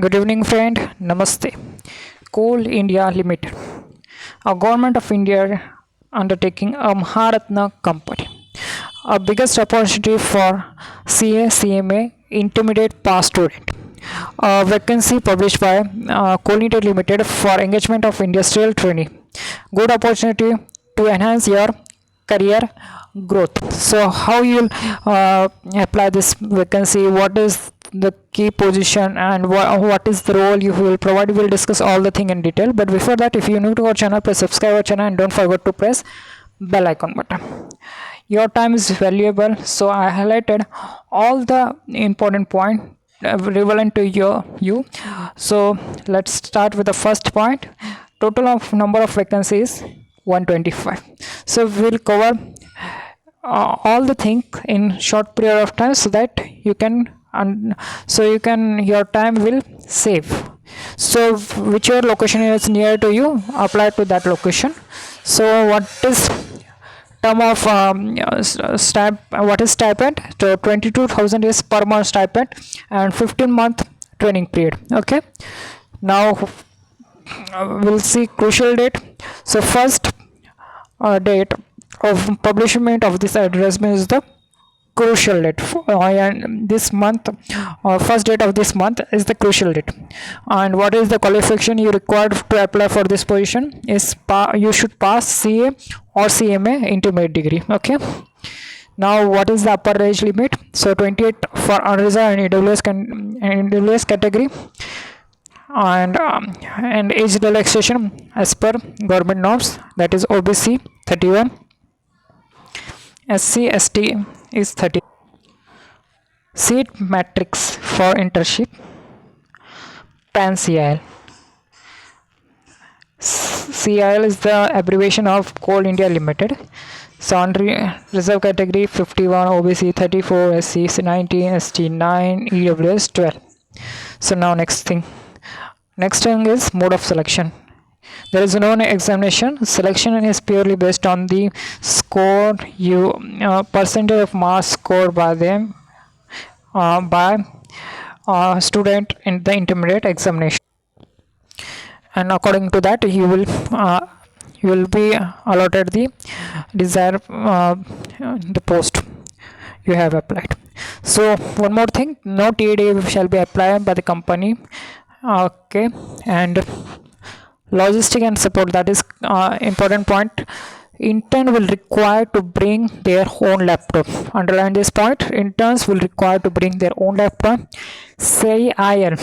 Good evening, friend. Namaste. Coal India Limited, a government of India undertaking a Maharatna company. A biggest opportunity for CA CMA intermediate pass student. A vacancy published by Coal India Limited for engagement of industrial training. Good opportunity to enhance your career growth. So how you'll apply this vacancy, what is the key position, and what is the role you will provide. We will discuss all the thing in detail, but before that, if you're new to our channel, please subscribe our channel and don't forget to press bell icon button. Your time is valuable, so I highlighted all the important point relevant to you. So let's start with the first point. Total of number of vacancies 125. So we'll cover all the thing in short period of time, so that you can your time will save. So whichever location is near to you, apply to that location. So what is term of what is stipend? So 22,000 is per month stipend and 15-month training period. Okay, now we'll see crucial date. So first date of publishment of this advertisement is the crucial date, and this month first date of this month is the crucial date. And what is the qualification you required to apply for this position is you should pass CA or CMA intermediate degree. Okay, now what is the upper age limit? So 28 for unreserved and EWS category, and age relaxation as per government norms, that is OBC 31, SC ST is 30. Seat matrix for internship PAN CIL. CIL is the abbreviation of Coal India Limited. So on reserve category 51, OBC 34, SC 19, ST 9, EWS 12. So now next thing is mode of selection. There is no examination. Selection is purely based on the score percentage of marks scored by them by student in the intermediate examination, and according to that you will be allotted the desired the post you have applied. So one more thing, no TAD shall be applied by the company. Okay, and logistic and support, that is important point. Intern will require to bring their own laptop. Underline this point. Interns will require to bring their own laptop. CIL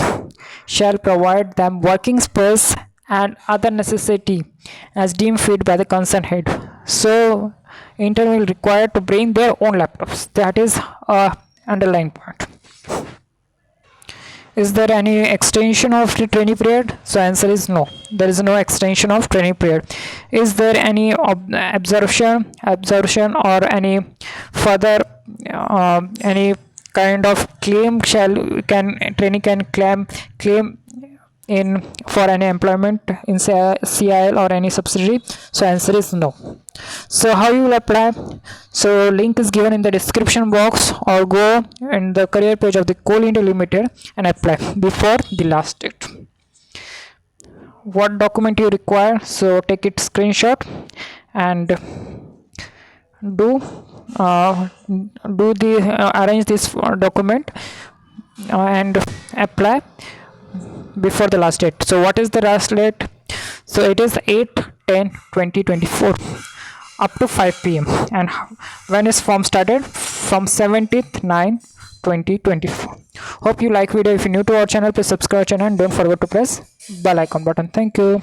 shall provide them working space and other necessity as deemed fit by the concerned head. So intern will require to bring their own laptops. That is underline point. Is there any extension of the training period? So answer is no. There is no extension of training period. Is there any absorption or any further any kind of claim training can claim in for any employment in CIL or any subsidiary? So answer is no. So how you will apply? So link is given in the description box, or go in the career page of the Coal India Limited and apply before the last date. What document you require? So take it screenshot and arrange this document and apply before the last date. So what is the last date? So it is 8/10/2024 up to 5 p.m. and when is form started? From 17/9/2024. Hope you like video. If you're new to our channel, please subscribe our channel and don't forget to press bell icon button. Thank you.